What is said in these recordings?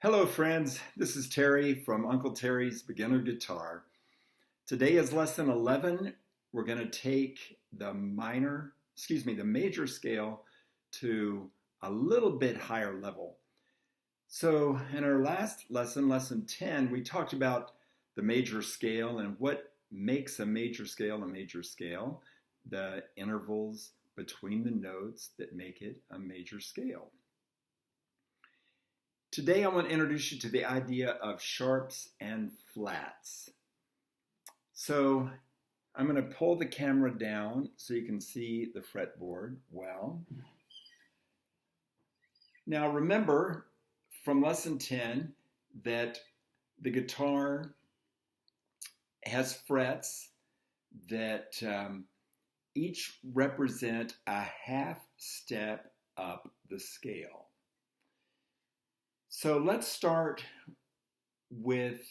Hello friends, this is Terry from Uncle Terry's Beginner Guitar. Today is lesson 11. We're going to take the major scale to a little bit higher level. So in our last lesson, lesson 10, we talked about the major scale and what makes a major scale, the intervals between the notes that make it a major scale. Today I want to introduce you to the idea of sharps and flats. So I'm going to pull the camera down so you can see the fretboard well. Now remember from lesson 10 that the guitar has frets that each represent a half step up the scale. So let's start with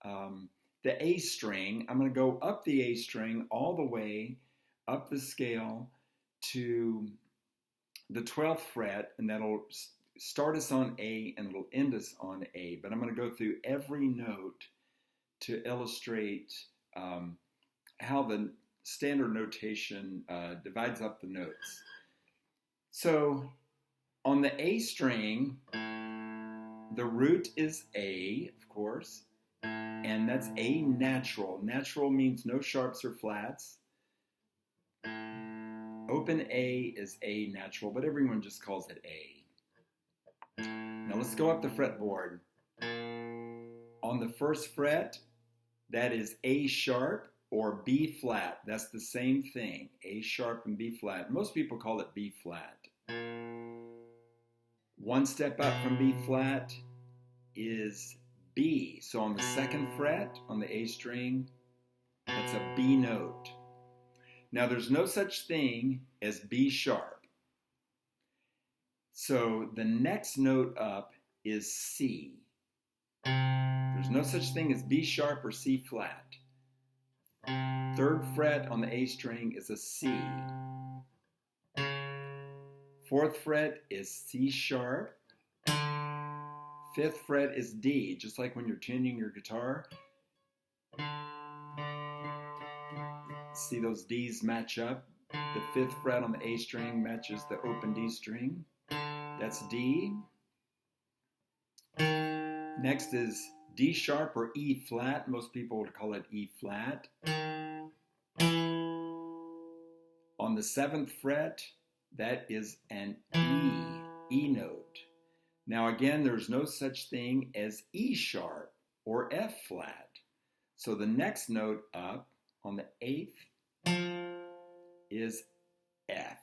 the A string. I'm going to go up the A string all the way up the scale to the 12th fret, and that'll start us on A and it'll end us on A. But I'm going to go through every note to illustrate how the standard notation divides up the notes. So on the A string, the root is A, of course, and that's A natural. Natural means no sharps or flats. Open A is A natural, but everyone just calls it A. Now let's go up the fretboard. On the first fret, that is A sharp or B flat. That's the same thing, A sharp and B flat. Most people call it B flat. One step up from B flat is B. So on the second fret on the A string, that's a B note. Now there's no such thing as B sharp. So the next note up is C. There's no such thing as B sharp or C flat. Third fret on the A string is a C. Fourth fret is C sharp. Fifth fret is D, just like when you're tuning your guitar. See those D's match up? The fifth fret on the A string matches the open D string. That's D. Next is D sharp or E flat. Most people would call it E flat. On the seventh fret, that is an E note. Now again, there's no such thing as E sharp or F flat. So the next note up on the eighth is F.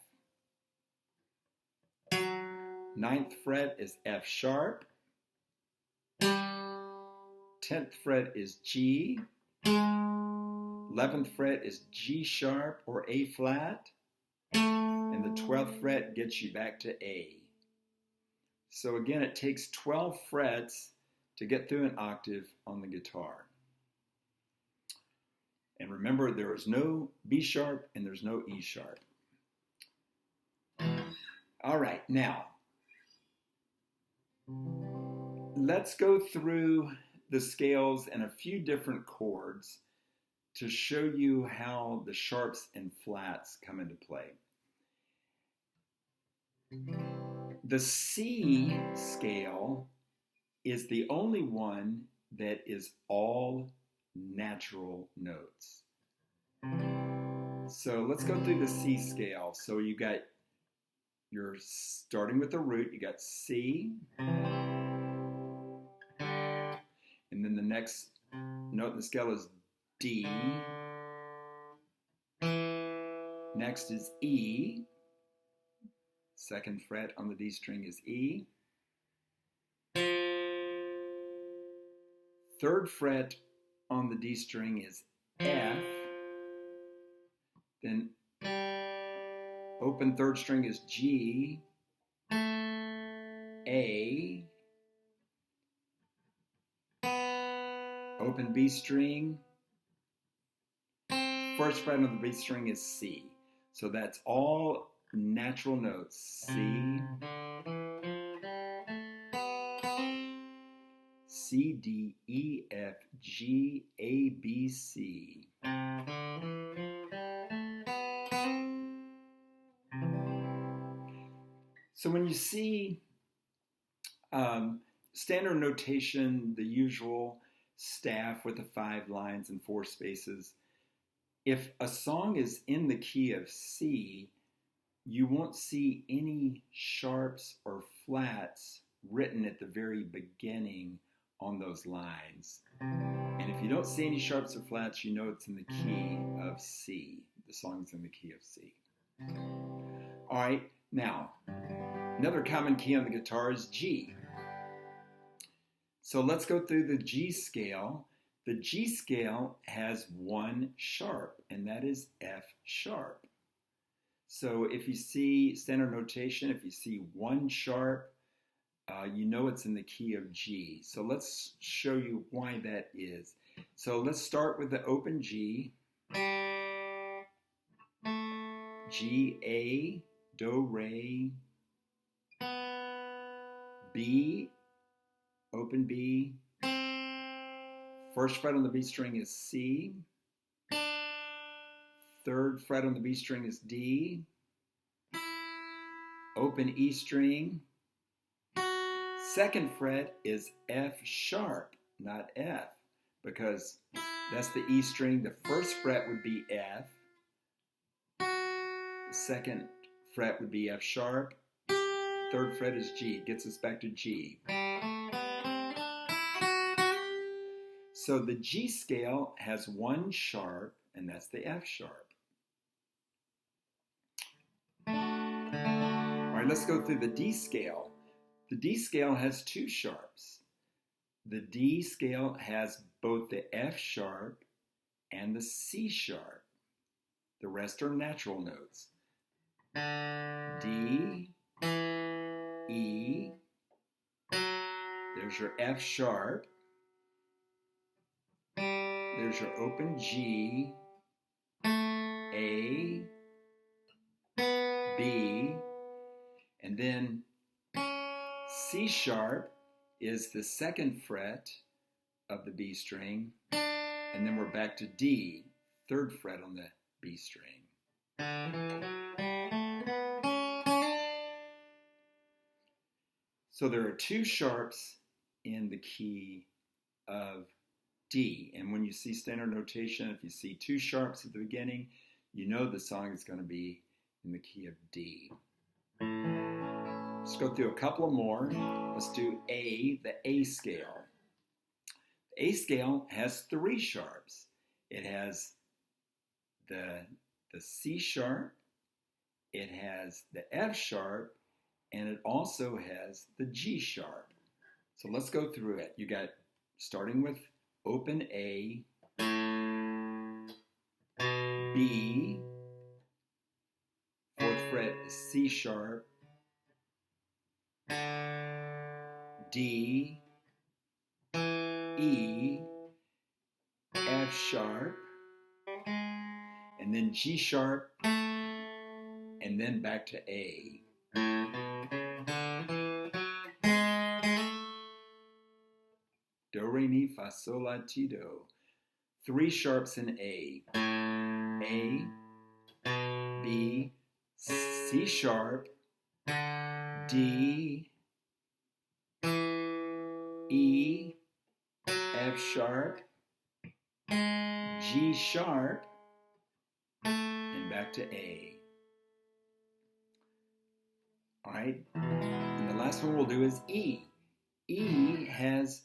Ninth fret is F sharp. 10th fret is G. 11th fret is G sharp or A flat. And the 12th fret gets you back to A. So again, it takes 12 frets to get through an octave on the guitar. And remember, there is no B sharp and there's no E sharp. All right, now, let's go through the scales and a few different chords to show you how the sharps and flats come into play. The C scale is the only one that is all natural notes. So let's go through the C scale. So you're starting with the root, you got C, and then the next note in the scale is D. Next is E. Second fret on the D string is E. Third fret on the D string is F. Then open third string is G, A, open B string, first fret on the B string is C. So that's all natural notes. C, C, D, E, F, G, A, B, C. So when you see standard notation, the usual staff with the 5 lines and 4 spaces, if a song is in the key of C, you won't see any sharps or flats written at the very beginning on those lines. And if you don't see any sharps or flats, you know it's in the key of C. The song's in the key of C. All right, now, another common key on the guitar is G. So let's go through the G scale. The G scale has 1 sharp, and that is F sharp. So if you see standard notation, if you see 1 sharp, you know it's in the key of G. So let's show you why that is. So let's start with the open G. G, A, Do, Re, B, open B. First fret on the B string is C. 3rd fret on the B string is D. Open E string. 2nd fret is F sharp, not F, because that's the E string. The 1st fret would be F. The 2nd fret would be F sharp. 3rd fret is G. It gets us back to G. So the G scale has 1 sharp, and that's the F sharp. All right, let's go through the D scale. The D scale has 2 sharps. The D scale has both the F sharp and the C sharp. The rest are natural notes. D, E, there's your F sharp. There's your open G, A, B, and then C sharp is the 2nd fret of the B string, and then we're back to D, 3rd fret on the B string. So there are 2 sharps in the key of D, and when you see standard notation, if you see 2 sharps at the beginning, you know the song is going to be in the key of D. Let's go through a couple of more. Let's do A, the A scale. The A scale has 3 sharps. It has the C sharp, it has the F sharp, and it also has the G sharp. So let's go through it. You got, starting with open A, B, 4th fret is C sharp, D, E, F sharp, and then G sharp, and then back to A. Do, re, mi, fa, sol, la, ti, do. 3 sharps in A. A, B, C sharp, D, E, F sharp, G sharp, and back to A. All right, and the last one we'll do is E. E has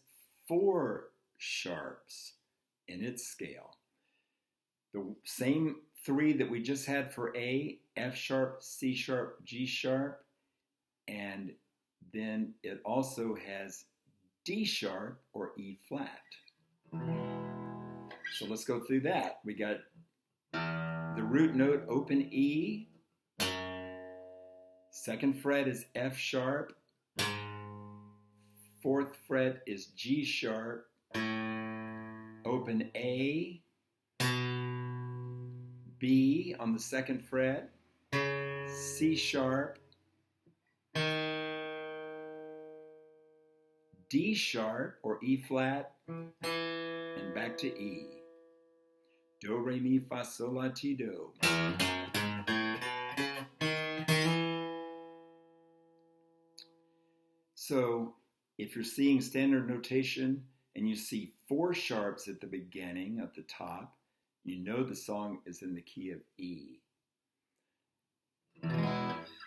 4 sharps in its scale. The same 3 that we just had for A, F sharp, C sharp, G sharp, and then it also has D sharp or E flat. So let's go through that. We got the root note open E, 2nd fret is F sharp, 4th fret is G sharp, open A, B on the 2nd fret, C sharp, D sharp or E flat, and back to E. Do, re, mi, fa, sol, la, ti, do. So if you're seeing standard notation and you see 4 sharps at the beginning, at the top, you know the song is in the key of E.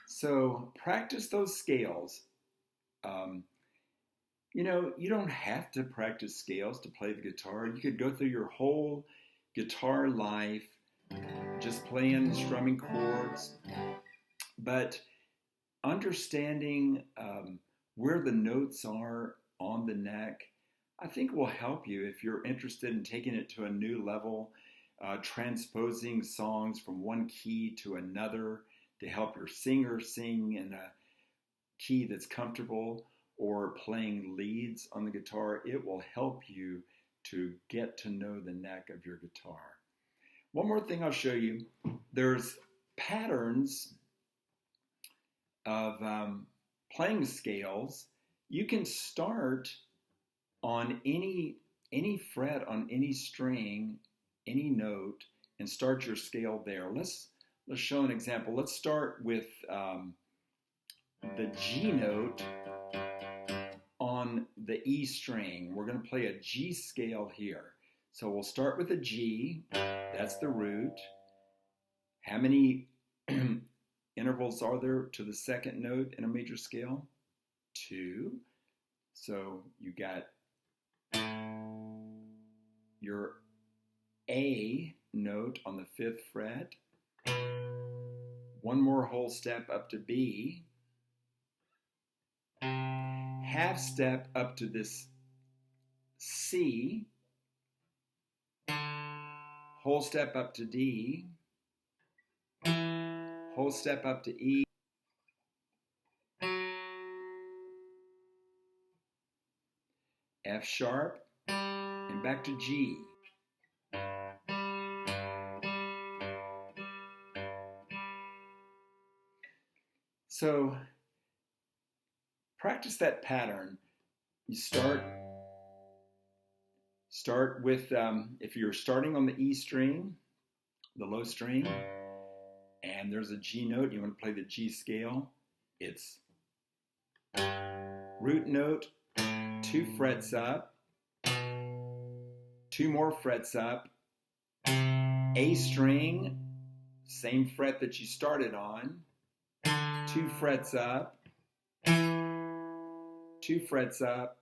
So practice those scales. You don't have to practice scales to play the guitar. You could go through your whole guitar life just playing, strumming chords. But understanding where the notes are on the neck, I think will help you if you're interested in taking it to a new level, transposing songs from one key to another to help your singer sing in a key that's comfortable, or playing leads on the guitar. It will help you to get to know the neck of your guitar. One more thing I'll show you. There's patterns of playing scales. You can start on any fret on any string, any note, and start your scale there. Let's show an example. Let's start with the G note on the E string. We're going to play a G scale here. So we'll start with a G. That's the root. How many intervals are there to the second note in a major scale? 2. So you got your A note on the 5th fret. One more whole step up to B. Half step up to this C. Whole step up to D. Whole step up to E. F sharp, and back to G. So practice that pattern. You start with, if you're starting on the E string, the low string, and there's a G note, you want to play the G scale, it's root note, 2 frets up, 2 more frets up, A string, same fret that you started on, 2 frets up, 2 frets up,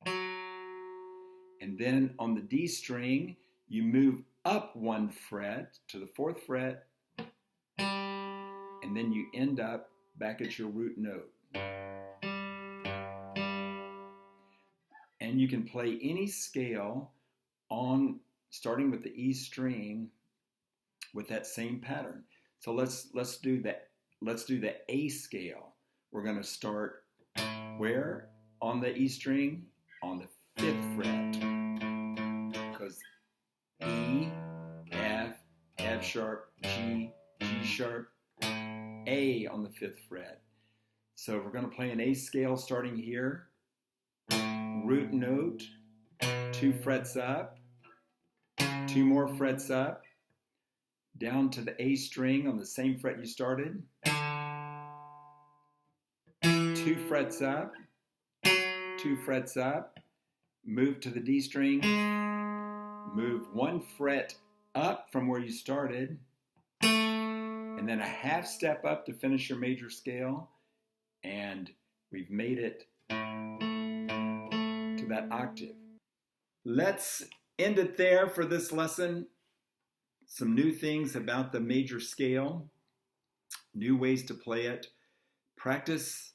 and then on the D string, you move up 1 fret to the 4th fret, and then you end up back at your root note. And you can play any scale on, starting with the E string, with that same pattern. So let's do that. Let's do the A scale. We're going to start where on the E string? On the 5th fret. Because E, F, F sharp, G, G sharp, A on the 5th fret. So we're going to play an A scale starting here. Root note, 2 frets up, 2 more frets up, down to the A string on the same fret you started, 2 frets up, 2 frets up, move to the D string, move 1 fret up from where you started, and then a half step up to finish your major scale, and we've made it to that octave. Let's end it there for this lesson. Some new things about the major scale, new ways to play it. Practice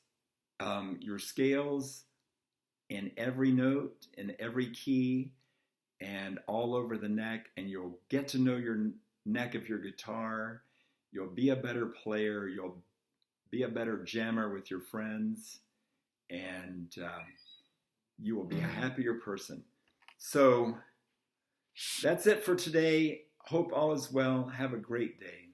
your scales in every note, in every key, and all over the neck, and you'll get to know your neck of your guitar. You'll be a better player. You'll be a better jammer with your friends, and you will be a happier person. So that's it for today. Hope all is well. Have a great day.